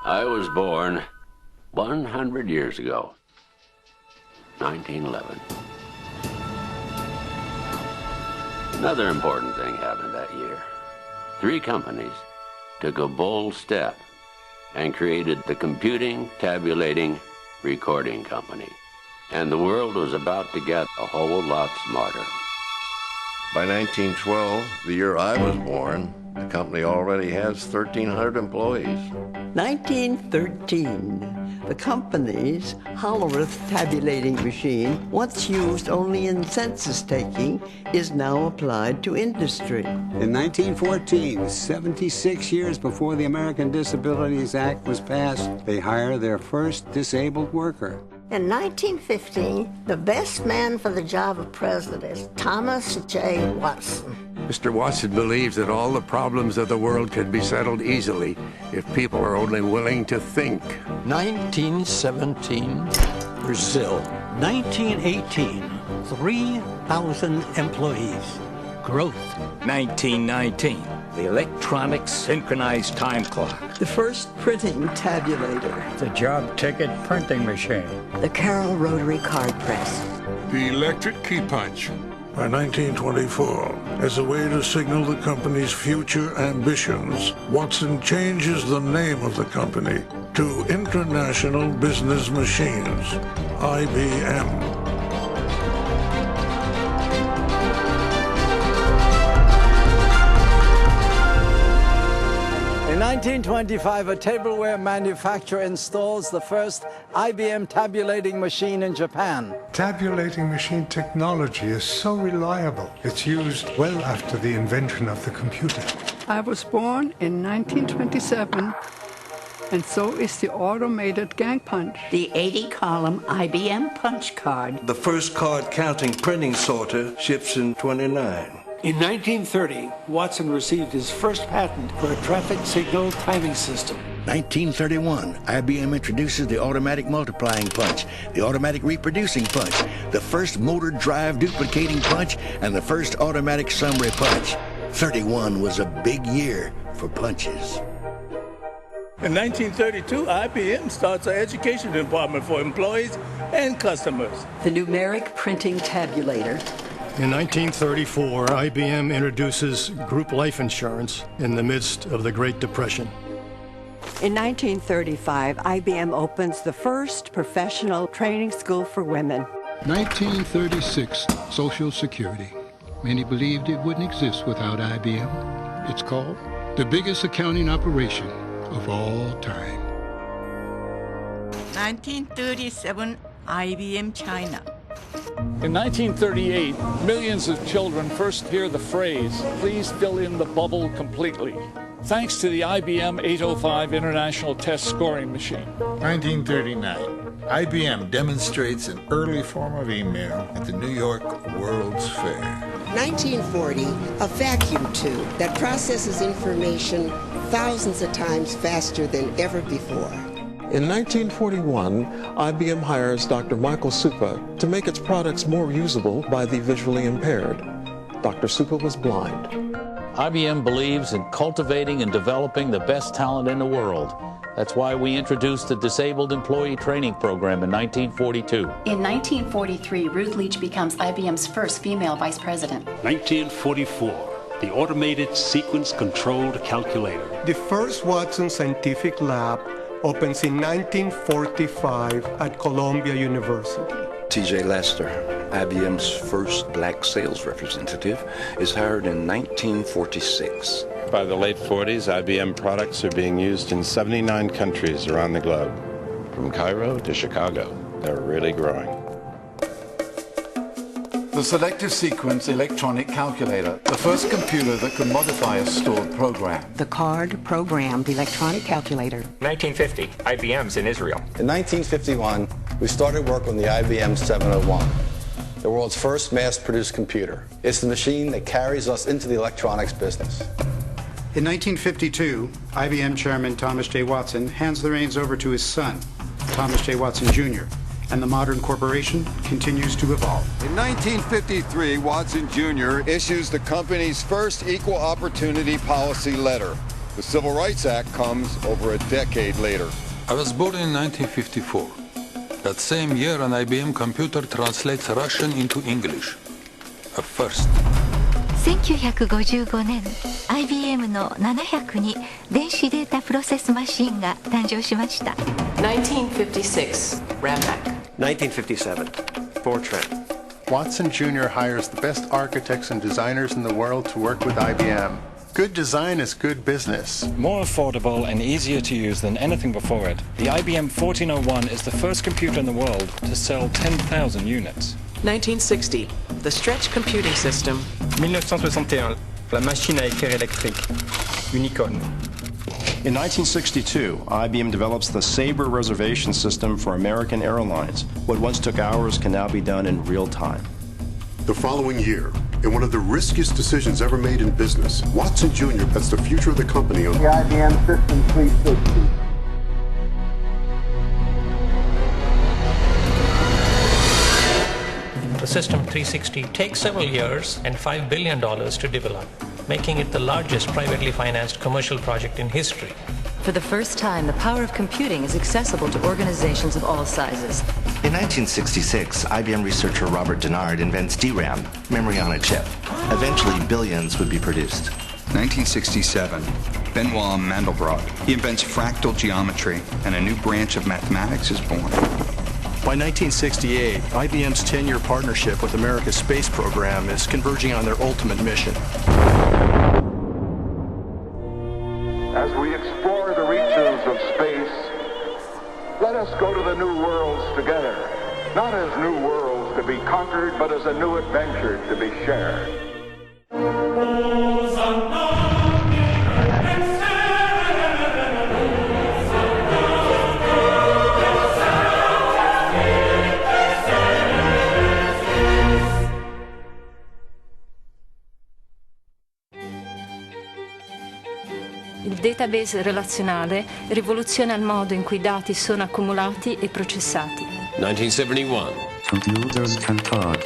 I was born 100 years ago, 1911. Another important thing happened that year. 3 companies took a bold step and created the computing, tabulating, recording company. And the world was about to get a whole lot smarter. By 1912, the year I was born, the company already has 1,300 employees. 1913, the company's Hollerith tabulating machine, once used only in census taking, is now applied to industry. In 1914, 76 years before the American Disabilities Act was passed, they hire their first disabled worker. In 1915, the best man for the job of president is Thomas J. Watson. Mr. Watson believes that all the problems of the world can be settled easily if people are only willing to think. 1917, Brazil. 1918, 3,000 employees. Growth. 1919, the electronic synchronized time clock. The first printing tabulator. The job ticket printing machine. The Carroll rotary card press. The electric key punch. By 1924, as a way to signal the company's future ambitions, Watson changes the name of the company to International Business Machines, IBM. In 1925, a tableware manufacturer installs the first IBM tabulating machine in Japan. Tabulating machine technology is so reliable, it's used well after the invention of the computer. I was born in 1927, and so is the automated gang punch. The 80-column IBM punch card. The first card counting printing sorter ships in 29. In 1930, Watson received his first patent for a traffic signal timing system. 1931, IBM introduces the automatic multiplying punch, the automatic reproducing punch, the first motor drive duplicating punch, and the first automatic summary punch. 31 was a big year for punches. In 1932, IBM starts an education department for employees and customers. The numeric printing tabulator. In 1934, IBM introduces group life insurance in the midst of the Great Depression. In 1935, IBM opens the first professional training school for women. 1936, Social Security. Many believed it wouldn't exist without IBM. It's called the biggest accounting operation of all time. 1937, IBM China. In 1938, millions of children first hear the phrase, "Please fill in the bubble completely," thanks to the IBM 805 International Test Scoring Machine. 1939, IBM demonstrates an early form of email at the New York World's Fair. 1940, a vacuum tube that processes information thousands of times faster than ever before. In 1941, IBM hires Dr. Michael Supa to make its products more usable by the visually impaired. Dr. Supa was blind. IBM believes in cultivating and developing the best talent in the world. That's why we introduced the Disabled Employee Training Program in 1942. In 1943, Ruth Leach becomes IBM's first female vice president. 1944, the Automated Sequence Controlled Calculator. The first Watson Scientific Lab opens in 1945 at Columbia University. T.J. Lester, IBM's first black sales representative, is hired in 1946. By the late 40s, IBM products are being used in 79 countries around the globe. From Cairo to Chicago, they're really growing. The Selective Sequence Electronic Calculator, the first computer that can modify a stored program. The card-programmed electronic calculator. 1950, IBM's in Israel. In 1951, we started work on the IBM 701, the world's first mass-produced computer. It's the machine that carries us into the electronics business. In 1952, IBM Chairman Thomas J. Watson hands the reins over to his son, Thomas J. Watson, Jr., and the modern corporation continues to evolve. In 1953, Watson Jr. issues the company's first equal opportunity policy letter. The Civil Rights Act comes over a decade later. I was born in 1954. That same year, an IBM computer translates Russian into English. A first. 1955年、IBM の700に電子データプロセスマシンが誕生しました。1956, Rampac. 1957, Fortran. Watson Jr. hires the best architects and designers in the world to work with IBM. Good design is good business. More affordable and easier to use than anything before it, the IBM 1401 is the first computer in the world to sell 10,000 units. 1960, the Stretch Computing System. 1961, la machine à écrire électrique, Unicode. In 1962, IBM develops the Sabre reservation system for American Airlines. What once took hours can now be done in real time. The following year, in one of the riskiest decisions ever made in business, Watson Jr. bets the future of the company on the IBM System 360. The System 360 takes several years and $5 billion to develop, making it the largest privately financed commercial project in history. For the first time, the power of computing is accessible to organizations of all sizes. In 1966, IBM researcher Robert Dennard invents DRAM, memory on a chip. Eventually, billions would be produced. 1967, Benoit Mandelbrot. He invents fractal geometry, and a new branch of mathematics is born. By 1968, IBM's 10-year partnership with America's space program is converging on their ultimate mission. As we explore the reaches of space, let us go to the new worlds together, not as new worlds to be conquered, but as a new adventure to be shared. Il database relazionale rivoluziona il modo in cui i dati sono accumulati e processati. 1971. Computers can talk.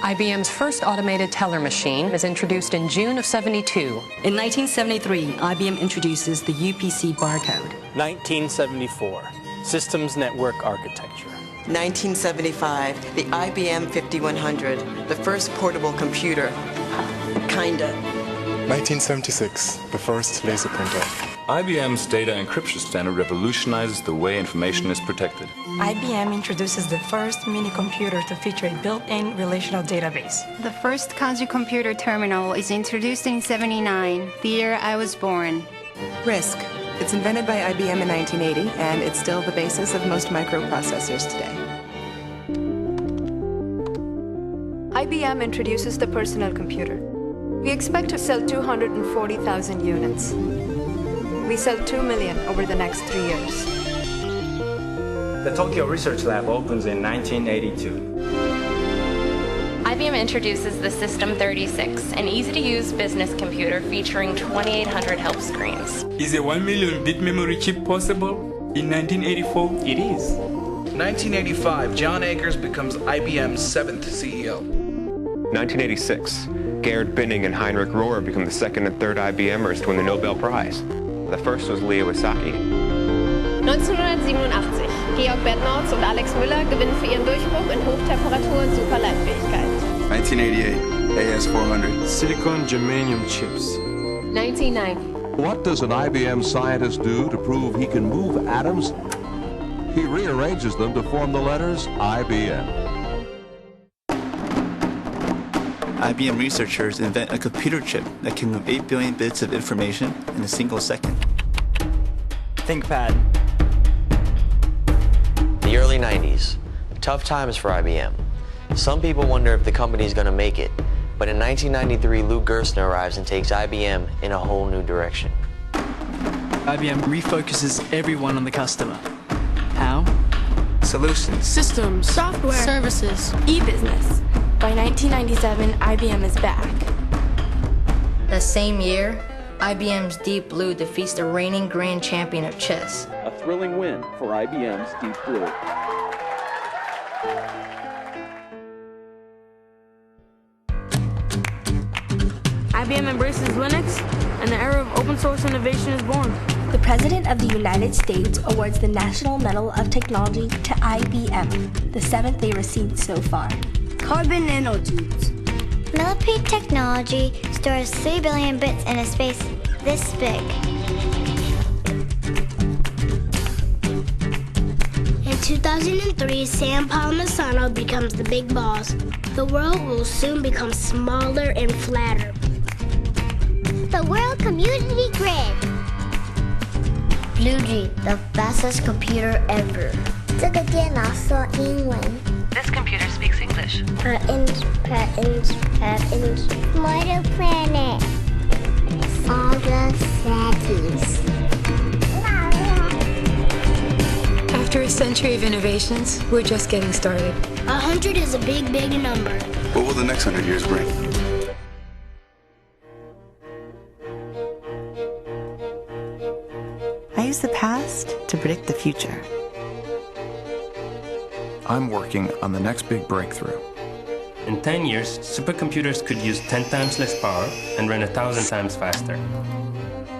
IBM's first automated teller machine is introduced in June of '72. In 1973, IBM introduces the UPC barcode. 1974, Systems Network Architecture. 1975, the IBM 5100, the first portable computer. Kinda. 1976, the first laser printer. IBM's data encryption standard revolutionizes the way information is protected. IBM introduces the first mini computer to feature a built-in relational database. The first Kanji computer terminal is introduced in '79, the year I was born. RISC. It's invented by IBM in 1980, and it's still the basis of most microprocessors today. IBM introduces the personal computer. We expect to sell 240,000 units. We sell 2 million over the next 3 years. The Tokyo Research Lab opens in 1982. IBM introduces the System 36, an easy-to-use business computer featuring 2,800 help screens. Is a 1 million bit memory chip possible? In 1984, it is. 1985, John Akers becomes IBM's 7th CEO. 1986, Gerd Binning and Heinrich Rohr become the second and third IBMers to win the Nobel Prize. The first was Leo Isaki. 1987, Georg Bednorz und Alex Müller gewinnen für ihren Durchbruch in Hochtemperatur und Superleitfähigkeit. 1988, AS400. Silicon germanium chips. 1990. What does an IBM scientist do to prove he can move atoms? He rearranges them to form the letters IBM. IBM researchers invent a computer chip that can move 8 billion bits of information in a single second. ThinkPad. The early 90s. Tough times for IBM. Some people wonder if the company is going to make it. But in 1993, Lou Gerstner arrives and takes IBM in a whole new direction. IBM refocuses everyone on the customer. How? Solutions. Systems. Software. Services. E-business. By 1997, IBM is back. That same year, IBM's Deep Blue defeats the reigning grand champion of chess. A thrilling win for IBM's Deep Blue. IBM embraces Linux and the era of open source innovation is born. The President of the United States awards the National Medal of Technology to IBM, the 7th they received so far. Carbon nanotubes. Millipede technology stores 3 billion bits in a space this big. In 2003, Sam Palmisano becomes the big boss. The world will soon become smaller and flatter. The World Community Grid. Blue G, the fastest computer ever. 这个电脑说英文。 This computer speaks English. Patents. Mortal planet. All the cities. After a century of innovations, we're just getting started. 100 is a big, big number. What will the next 100 years bring? I use the past to predict the future. I'm working on the next big breakthrough. In 10 years, supercomputers could use 10 times less power and run 1,000 times faster.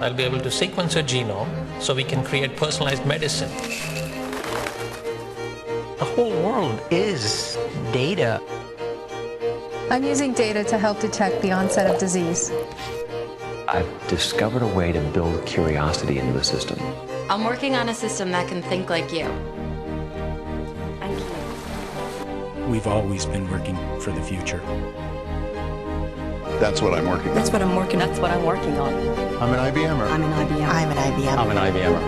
I'll be able to sequence a genome so we can create personalized medicine. The whole world is data. I'm using data to help detect the onset of disease. I've discovered a way to build curiosity into the system. I'm working on a system that can think like you. We've always been working for the future. That's what I'm working on. That's what I'm working on. That's what I'm working on. I'm an IBMer. I'm an IBM. I'm an IBM. I'm an IBMer.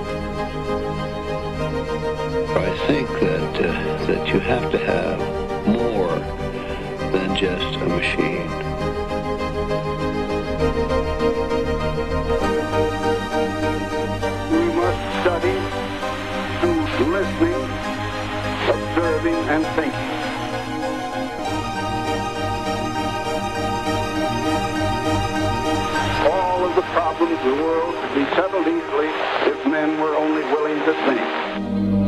I think that you have to have more than just a machine. We must study through listening, observing, and thinking. All of the problems of the world could be settled easily if men were only willing to think.